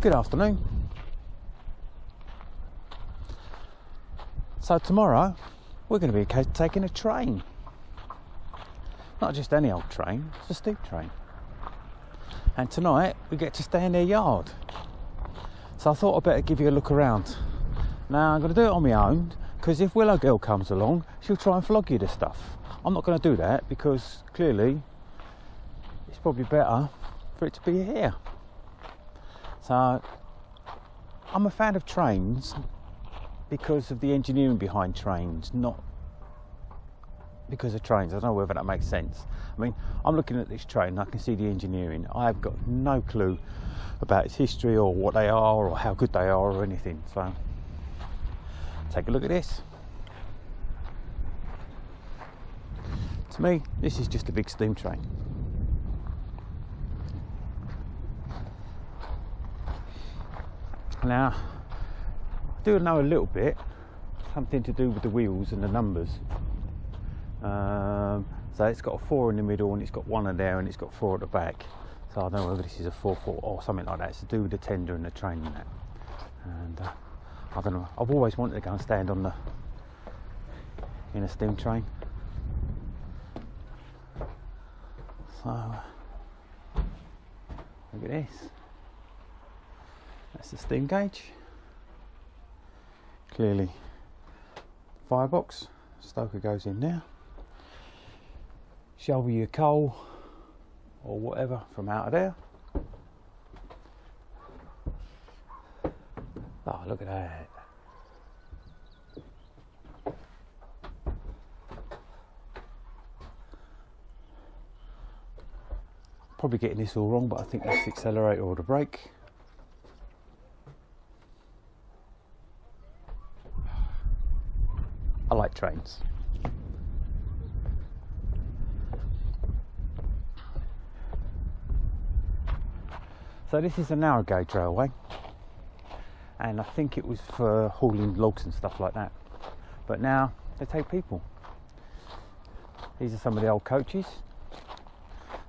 Good afternoon. So tomorrow we're going to be taking a train. Not just any old train, it's a steam train. And tonight we get to stay in their yard. So I thought I'd better give you a look around. Now I'm going to do it on my own, because if Willow Girl comes along, she'll try and flog you to stuff. I'm not going to do that, because clearly it's probably better for it to be here. So I'm a fan of trains because of the engineering behind trains, not because of trains. I don't know whether that makes sense. I mean, I'm looking at this train and I can see the engineering. I've got no clue about its history or what they are or how good they are or anything. So take a look at this. To me, this is just a big steam train. Now, I do know a little bit, something to do with the wheels and the numbers. So it's got a 4 in the middle and it's got 1 in there and it's got 4 at the back. So I don't know whether this is a 4-4 or something like that. It's to do with the tender and the train and that. And I don't know. I've always wanted to go and stand on in a steam train. So look at this. That's the steam gauge. Clearly, firebox. Stoker goes in there. Shovel your coal or whatever from out of there. Oh, look at that. Probably getting this all wrong, but I think that's the accelerator or the brake. I like trains. So this is a narrow gauge railway, and I think it was for hauling logs and stuff like that, but now they take people. These are some of the old coaches.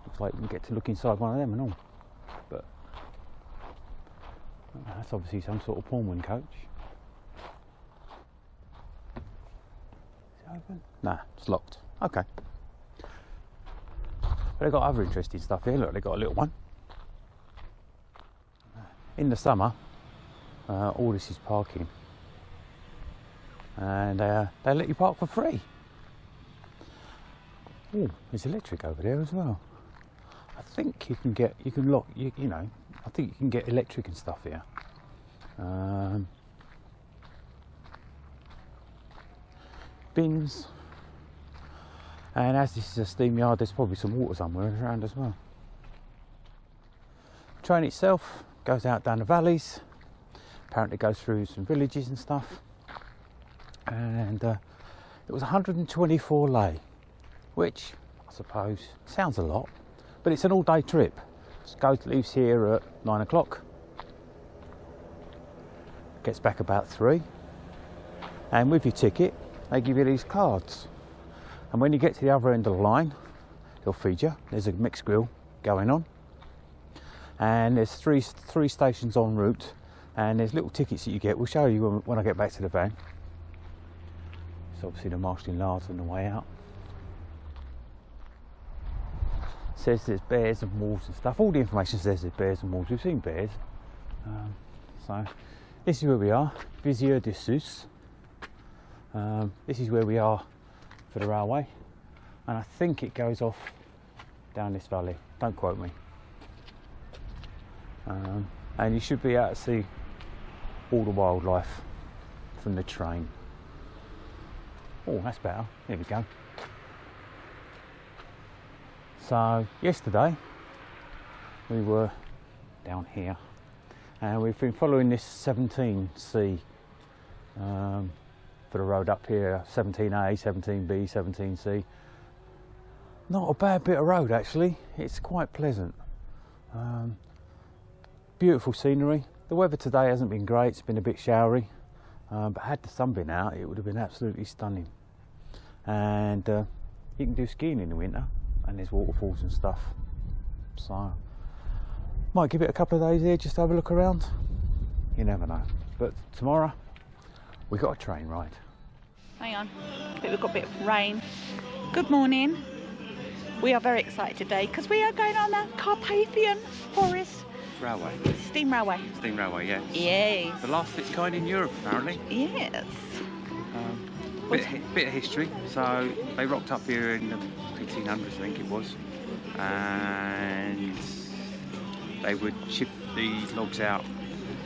Looks like you can get to look inside one of them and all, but that's obviously some sort of Pullman coach. Is it open? Nah, it's locked. Okay. But they've got other interesting stuff here. Look, they've got a little one. In the summer, all this is parking, and they let you park for free. Oh, there's electric over there as well. I think you can get electric and stuff here. Bins, and as this is a steam yard, there's probably some water somewhere around as well. Train itself goes out down the valleys, apparently goes through some villages and stuff, and it was 124 lei, which I suppose sounds a lot, but it's an all-day trip. Leaves here at 9 o'clock, gets back about 3, and with your ticket they give you these cards, and when you get to the other end of the line they'll feed you. There's a mixed grill going on, and there's three stations en route, and there's little tickets that you get. We'll show you when I get back to the van. It's obviously the marshalling yards on the way out. It says there's bears and wolves and stuff. All the information says there's bears and wolves. We've seen bears. So this is where we are, Vizier de Sus. This is where we are for the railway, and I think it goes off down this valley. Don't quote me. And you should be able to see all the wildlife from the train. Oh, that's better. There we go. So yesterday we were down here, and we've been following this 17C for the road up here. 17A, 17B, 17C. Not a bad bit of road actually. It's quite pleasant. Beautiful scenery. The weather today hasn't been great, it's been a bit showery, but had the sun been out it would have been absolutely stunning. And you can do skiing in the winter, and there's waterfalls and stuff. So Might give it a couple of days here just to have a look around. You never know. But tomorrow, we got a train ride. Hang on, I think we've got a bit of rain. Good morning. We are very excited today because we are going on the Carpathian Forest Railway. Steam Railway. Steam Railway, yes. Yes. The last of its kind in Europe, apparently. Yes. Bit of history. So they rocked up here in the 1800s, I think it was, and they would ship the logs out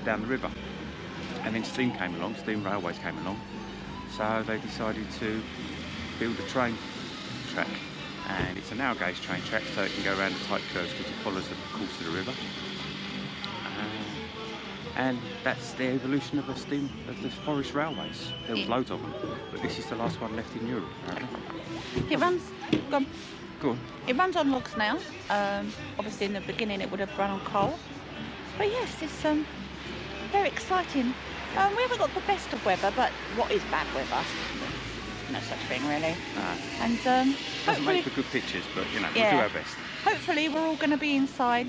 down the river, and then steam came along, steam railways came along, so they decided to build a train track, and it's a narrow gauge train track, so it can go around the tight curves because it follows the course of the river. And that's the evolution of the forest railways. There was loads of them, but this is the last one left in Europe, apparently. It runs. Go on. It runs on logs now. Obviously, in the beginning, it would have run on coal. But yes, it's very exciting. We haven't got the best of weather, but what is bad weather? No such thing, really. And doesn't make for good pictures, but you know, yeah, we'll do our best. Hopefully, we're all going to be inside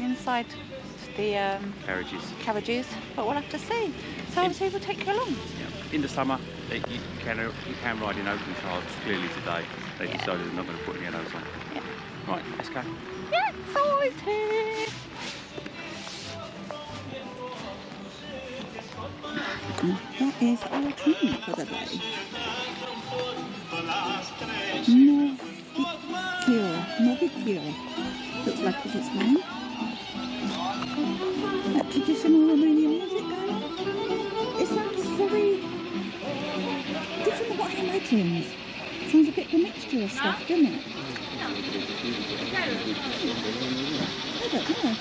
the carriages, but we'll have to see. So obviously we'll take you along. Yeah. In the summer, you can ride in open cars. Clearly today they decided they're not going to put any of those on. Yeah. Right, let's go. Yeah, excited. That is our train for the day. Novicchio. Looks like it's its name. That traditional Romanian music going. It sounds very different to what I imagined. Sounds a bit of a mixture of stuff, doesn't it? I don't know.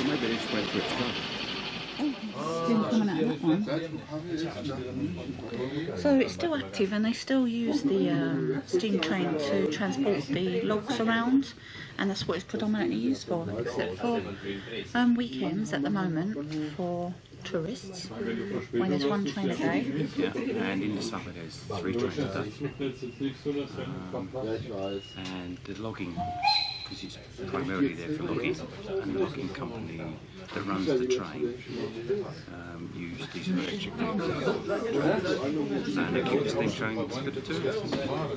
Maybe they just went for its car. Oh, steam coming out of that one. So it's still active, and they still use the steam train to transport the logs around, and that's what it's predominantly used for, except for weekends at the moment for tourists, when there's one train a day. Yeah, and in the summer there's 3 trains a day. And the logging, because it's primarily there for logging, and the logging company that runs the train use diesel electric vehicles, and they keep the steam trains for the tourists.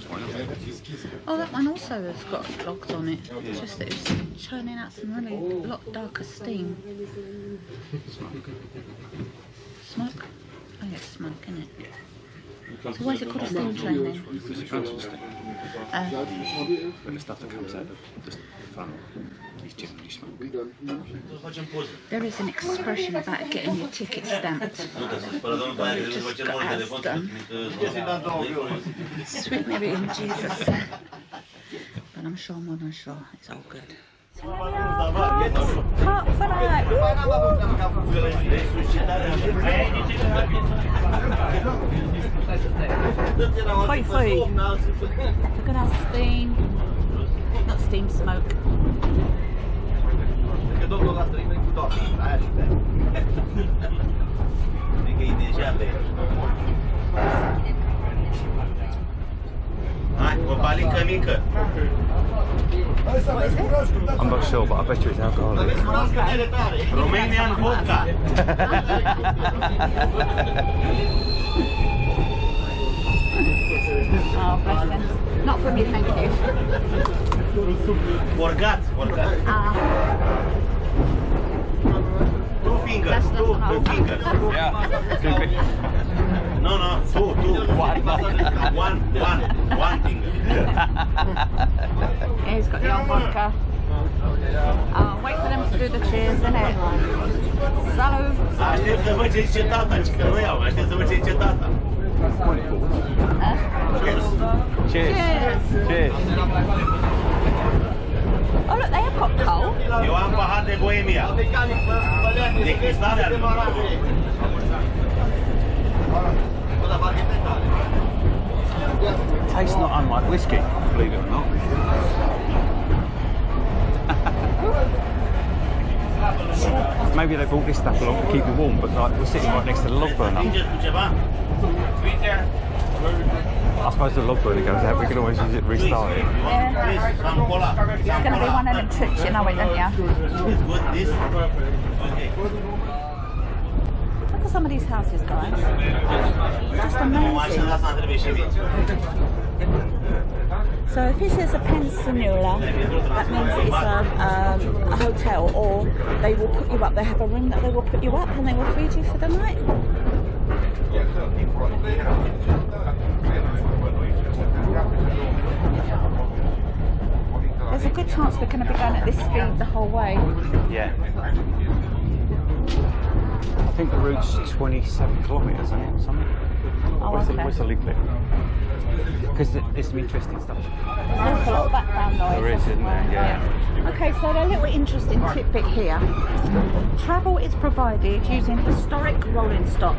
Why not? Oh, that one also has got logs on it. It's just that it's churning out some really a lot darker steam. Smoke? Oh yeah, smoke, isn't it? So why is it called a steam train then? Because it runs on steam. When the stuff that comes out of the funnel is generally smoke. There is an expression about getting your ticket stamped. We've just got ours done. Sweet Mary in Jesus. But I'm sure, more than sure, it's all good. Park for night. Hoi. Look at our steam. Not steam, smoke. I'm not sure, but I bet you it's alcoholic. Romanian vodka. Oh, bless him. Not for me, thank you. Forgat. Two fingers. Two fingers. Yeah. No, two. One finger. He's got the old vodka. Oh, wait for them to do the cheers, innit? Salud. Aștept să văd ce zice tata, că nu iau, aștept să văd ce zice tata. Cheers. Cheers. Oh look, they have got coal. Eu am pahar de Bohemia. De cristal are. Tastes not unlike whiskey, believe it or not. Maybe they brought this stuff along to keep you warm, but like we're sitting right next to the log burner. I suppose the log burner goes out, we can always use it, restart it. Yeah. It's going to be one of them trips, you know it, don't you? Look at some of these houses, guys. Just amazing. So if this is a pensioner, that means it's a hotel, or they will put you up. They have a room that they will put you up and they will feed you for the night. There's a good chance we're going to be going at this speed the whole way. Yeah. I think the route's 27 kilometres, isn't it, or something? Oh, okay. Where's the leaflet? Because there's some interesting stuff. There's a lot of background noise. There is, isn't there? Yeah. Okay, so a little interesting tidbit here. Travel is provided using historic rolling stock,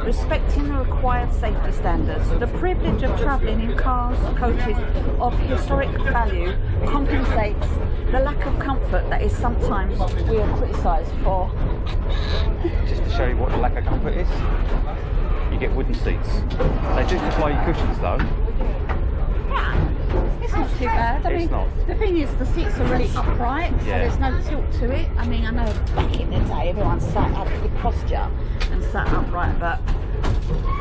respecting the required safety standards. The privilege of travelling in cars, coaches of historic value compensates the lack of comfort that is sometimes we are criticised for. Just to show you what the lack of comfort is, you get wooden seats. They do supply you cushions though. Yeah, it's not too bad. I mean, the thing is, the seats are really upright, so there's no tilt to it. I mean, I know back in the day everyone sat up with posture and sat upright, but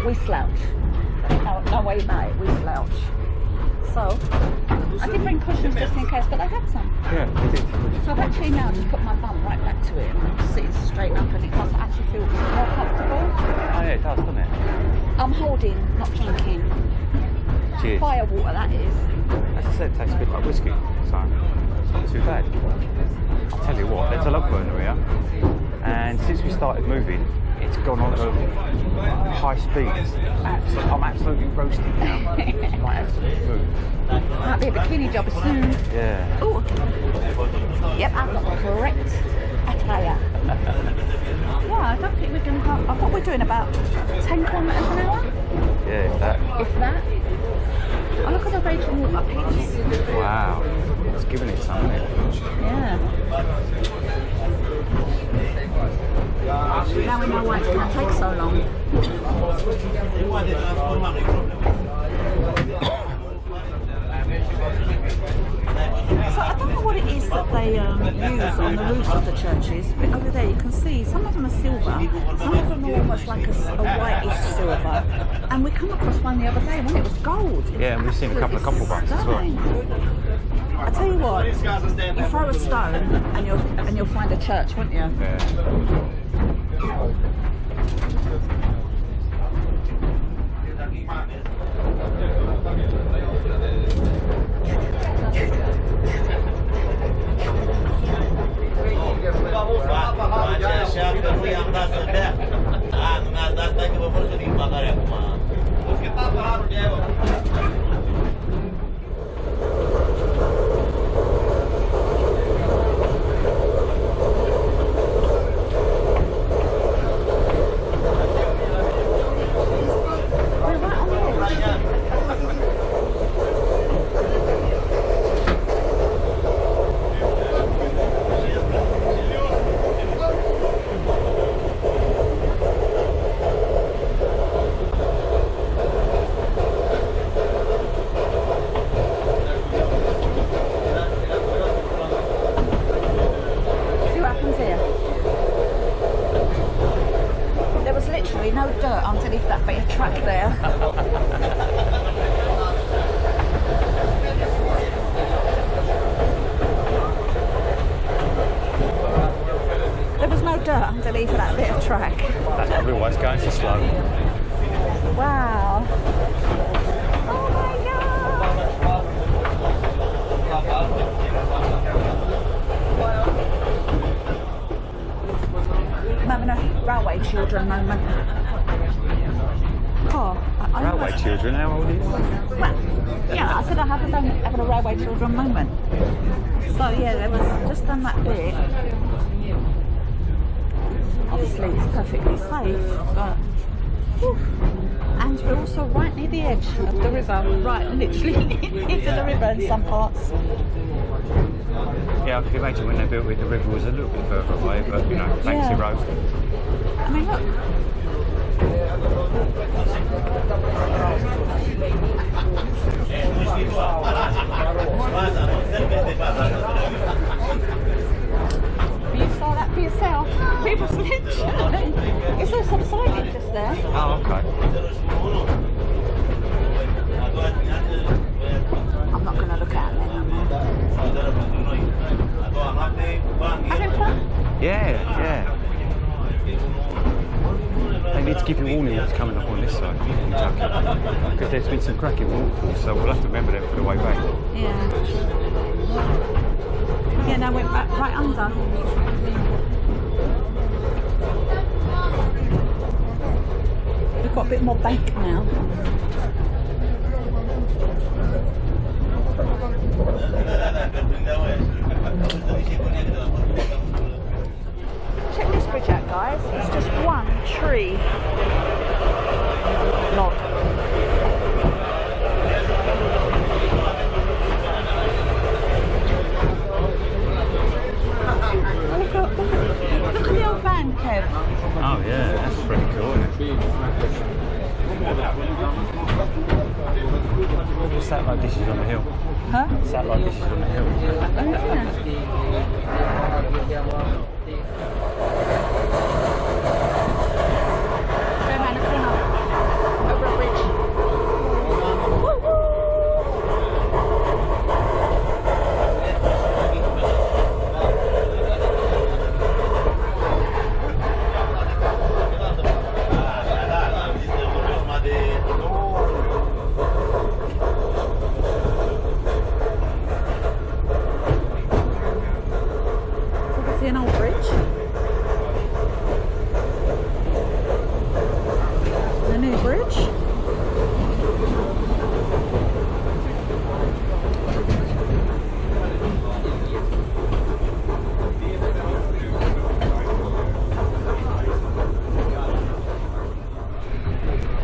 we slouch. No way about it, we slouch. So, I did bring cushions just in case, but I had some. Yeah, they did. So I've actually now just put my bum right back to it and I'm sitting straight up, and it does actually feel more comfortable. Oh yeah, it does, doesn't it? I'm holding, not drinking. Cheers. Fire water, that is. As I said, it tastes a bit like whiskey, so it's not too bad. I'll tell you what, there's a log burner here, and since we started moving, it's gone on to high speeds. I'm absolutely roasting now. I might have to move. Might be a bikini job soon. Yeah. Oh. Yep, I've got the correct attire. Yeah, I don't think we're going to go. I thought we're doing about 10 kilometres an hour. Yeah, if that. If that. Oh, look at the raging water piece. Wow. It's giving it some, isn't it? Yeah. Now we know why it's going to take so long. So I don't know what it is that they use on the roofs of the churches, but over there you can see some of them are silver, some of them are almost like a whitish silver, and we come across one the other day when it was gold. Yeah, and we've seen a couple of copper ones as well. I tell you what, you throw a stone and you'll find a church, won't you? Yeah. No dirt underneath that bit of track there. There was no dirt underneath that bit of track. That's probably why it's going so slow. Wow. Oh my God. I'm having a railway children moment. Oh, Railway children, how old are you? Well, yeah, I said I haven't having a railway children moment. So yeah, there was just on that bit. Obviously it's perfectly safe, but whew. And we're also right near the edge of the river, right literally into the river in some parts. Yeah, I can imagine when they built it, the river was a little bit further away, but you know, fancy road. I mean, look. You saw that for yourself. People's literally. It's all subsided just there. Oh, okay. I'm not going to look at it. Having fun? Yeah. They need to give you warning what's coming up on this side, because there's been some cracking waterfalls, so we'll have to remember them for the way back. Yeah. Yeah, now we're back right under. We've got a bit more bank now. Check this bridge out, guys. It's just one tree log. Look at the old van, Kev. Oh yeah, that's pretty cool, isn't it? Satellite dishes on the hill. Huh? Satellite dishes on the hill. Oh, yeah. Go around the corner. Over a bridge. Woo-woo! An old bridge. The new bridge.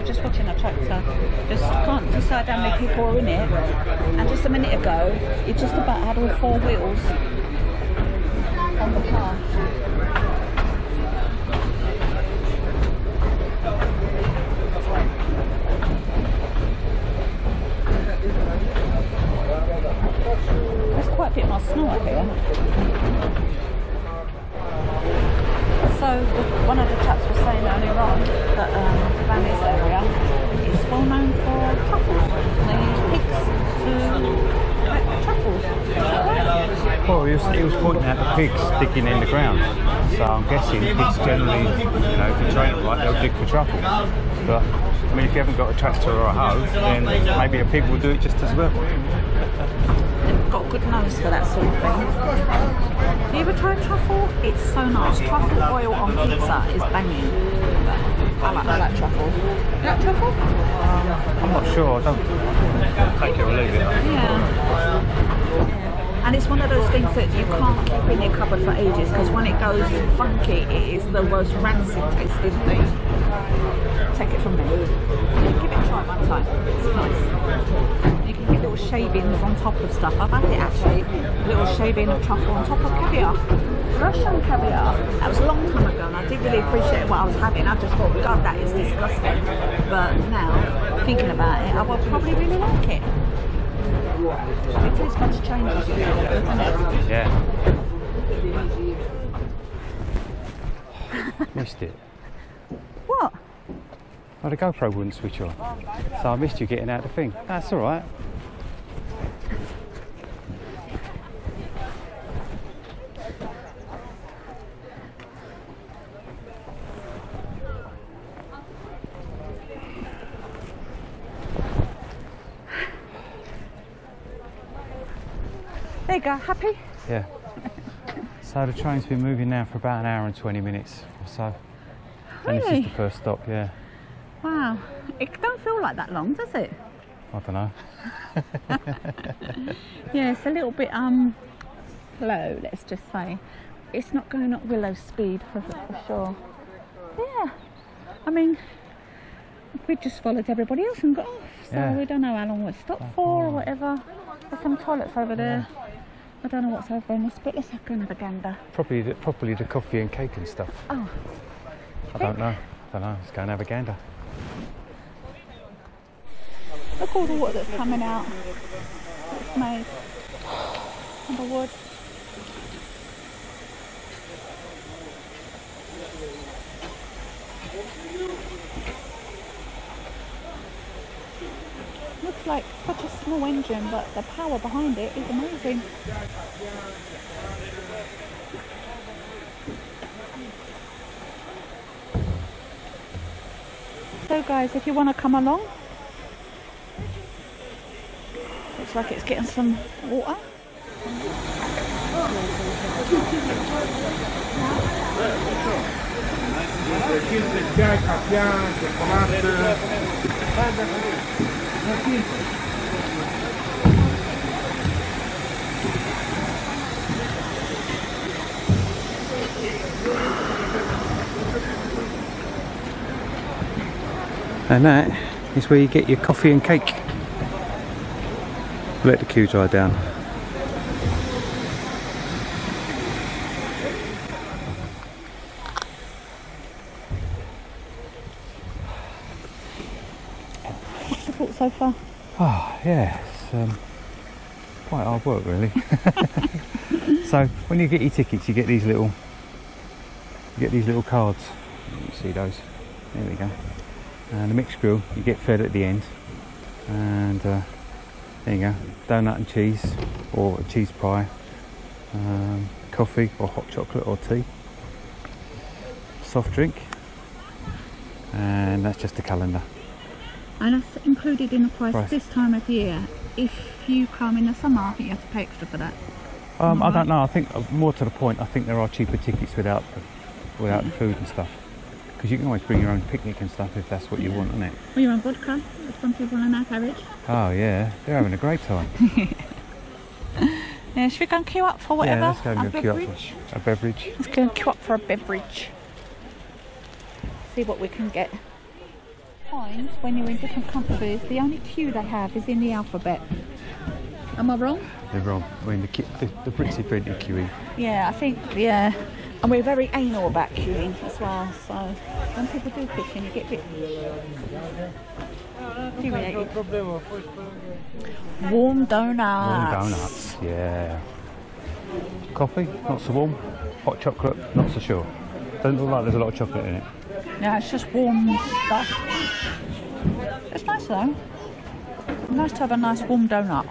Just watching a tractor. Just can't decide how many people are in it. And just a minute ago, it just about had all four wheels on the path. There's quite a bit more snow up here. So one of the chaps was saying earlier on that around this area is well known for truffles. They use pigs to collect truffles. Well, he was pointing out the pigs digging in the ground, so I'm guessing pigs generally, you know, if you train them right, they'll dig for truffle. But I mean, if you haven't got a tractor or a hoe, then maybe a pig will do it just as well. They've got a good nose for that sort of thing. Have you ever tried truffle? It's so nice. Truffle oil on pizza is banging. I like truffle. You like truffle? I'm not sure. I don't take it or leave it. Yeah. And it's one of those things that you can't keep in your cupboard for ages, because when it goes funky, it is the most rancid tasting thing. Take it from me. Give it a try one time. It's nice. You can get little shavings on top of stuff. I've had it actually. Little shaving of truffle on top of caviar. Russian caviar. That was a long time ago and I didn't really appreciate what I was having. I just thought, God, that is disgusting. But now, thinking about it, I will probably really like it. It tastes much changes, doesn't it? Yeah. Missed it. What? Oh, the GoPro wouldn't switch on. So I missed you getting out the thing. That's alright. There you go, happy? Yeah. So the train's been moving now for about an hour and 20 minutes or so. Really? And this is the first stop, yeah. Wow. It don't feel like that long, does it? I don't know. Yeah, it's a little bit slow, let's just say. It's not going at Willow speed for sure. Yeah. I mean, We just followed everybody else and got off. So Yeah. we don't know how long we stopped for or whatever. There's some toilets over there. I don't know what's over in this bit. Let's go and have a gander. Probably the coffee and cake and stuff. Oh. I don't know. Let's go and have a gander. Look all the water that's coming out. It's made. And the wood. Looks like such a small engine, but the power behind it is amazing. So guys, if you want to come along, looks like it's getting some water. And that is where you get your coffee and cake. Let the queue dry down. What's the thought so far? Oh yeah, it's quite hard work really. So when you get your tickets, you get these little cards. You see those? There we go. And the mixed grill you get fed at the end, and there you go, donut and cheese or a cheese pie, coffee or hot chocolate or tea, soft drink, and that's just a calendar. And that's included in the price this time of year. If you come in the summer, I think you have to pay extra for that. I don't know, I think more to the point, I think there are cheaper tickets without the food and stuff. Because you can always bring your own picnic and stuff if that's what you want, isn't it? Well, your own vodka, there's some people in our carriage. Oh yeah, they're having a great time. Yeah, should we go and queue up for whatever? Yeah, let's go and queue up for a beverage. Let's go and queue up for a beverage. See what we can get. Find when you're in different countries, the only queue they have is in the alphabet. Am I wrong? They're wrong. We're in the Brits invented queuing. Yeah, I think, yeah. And we're very anal about queuing as well, so when people do fishing, you get a bit infuriated. Warm donuts. Warm donuts, yeah. Coffee, not so warm. Hot chocolate, not so sure. Doesn't look like there's a lot of chocolate in it. No, it's just warm stuff. It's nice though. Nice to have a nice warm donut.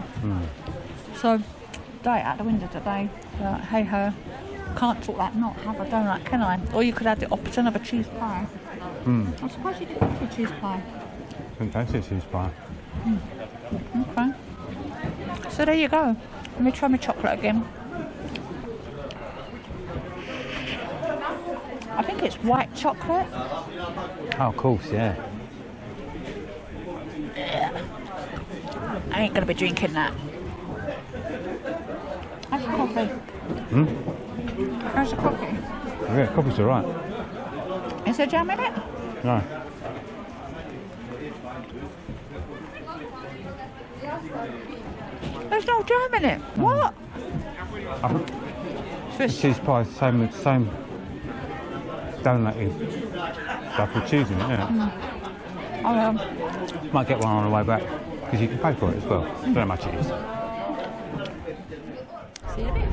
So, day out the window today. Hey ho. Can't talk like not have a donut, can I? Or you could have the option of a cheese pie. I'm surprised you didn't have a cheese pie. I think that's a cheese pie. Okay. So there you go. Let me try my chocolate again. I think it's white chocolate. Oh, of course, yeah. I ain't gonna be drinking that. How's the coffee? How's the coffee? Yeah, coffee's alright. Is there jam in it? No. There's no jam in it. What? The cheese pie is the same donut stuff with cheese in it, yeah. Might get one on the way back because you can pay for it as well. I don't know how much it is. See you in a bit.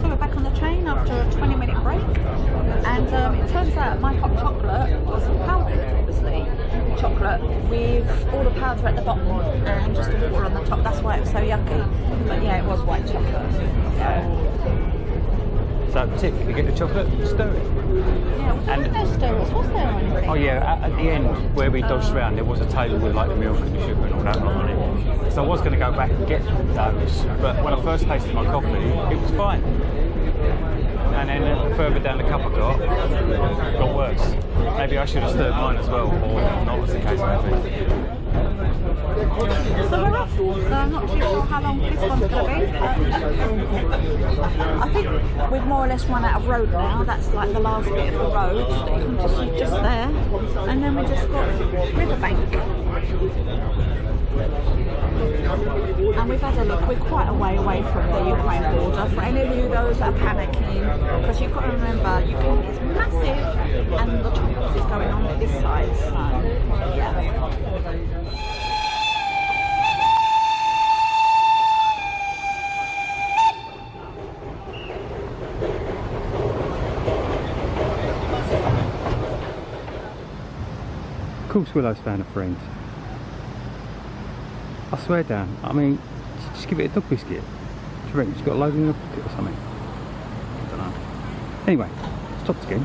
So we're back on the train after a 20-minute break, and it turns out my hot chocolate was powdered, obviously, chocolate with all the powder at the bottom and just the water on the top. That's why it was so yucky. But yeah, it was white chocolate. So tip, you get the chocolate, stir it. Yeah, was there no stirrers? Was there or anything? Oh yeah, at the end where we dodged around there was a table with like the milk and the sugar and all that on it. So I was going to go back and get those, but when I first tasted my coffee, it was fine. And then further down the cup I got worse. Maybe I should have stirred mine as well, or not, as the case may be. So we're off. So I'm not too sure how long this one's going to be. I think we've more or less run out of road now. That's like the last bit of the road that you can just see just there. And then we just got riverbank. And we've had a look, we're quite a way away from the Ukraine border. For any of you those that are panicking, because you've got to remember, Ukraine is massive and the troubles is going on at this side, so yeah. Of course Willow's found a friend. I swear down, I mean, just give it a dog biscuit. Do you reckon she's got a load in her pocket or something? I don't know. Anyway, stopped again.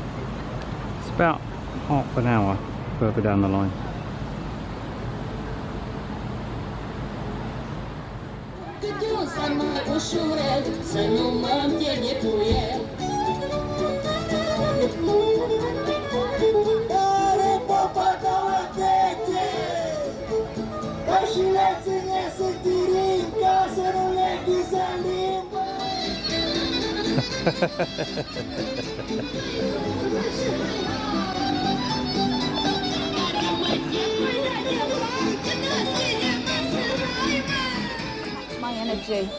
It's about half an hour further down the line. That's my energy.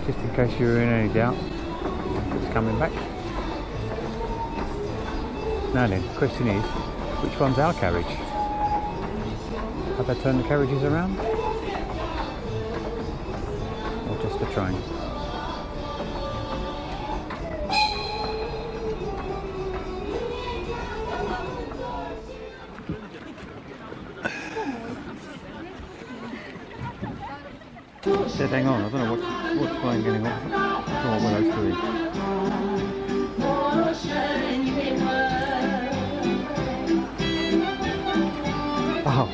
Just in case you were in any doubt, it's coming back. Now then, the question is, which one's our carriage? Have they turned the carriages around? Or just the train? Said hang on, I don't know what's going on. I don't know what Willow's doing. Oh.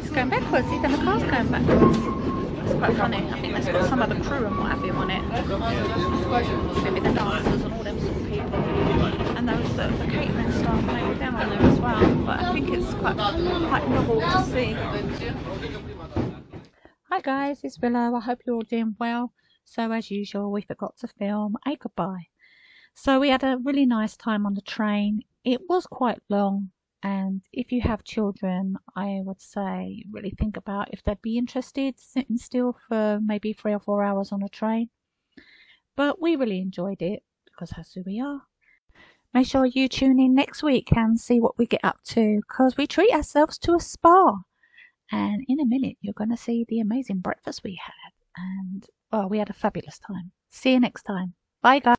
It's going backwards, even the car's going backwards. It's quite funny. I think that's got some of the crew and what have you on it. Maybe the dancers and all them sort of people. And those that the catering staff maybe they're on there as well. But I think it's quite novel to see. Hi guys, it's Willow. I hope you're all doing well. So as usual, we forgot to film a goodbye. So we had a really nice time on the train. It was quite long. And if you have children, I would say really think about if they'd be interested sitting still for maybe 3 or 4 hours on a train. But we really enjoyed it because that's who we are. Make sure you tune in next week and see what we get up to because we treat ourselves to a spa. And in a minute, you're going to see the amazing breakfast we had. And, well, we had a fabulous time. See you next time. Bye, guys.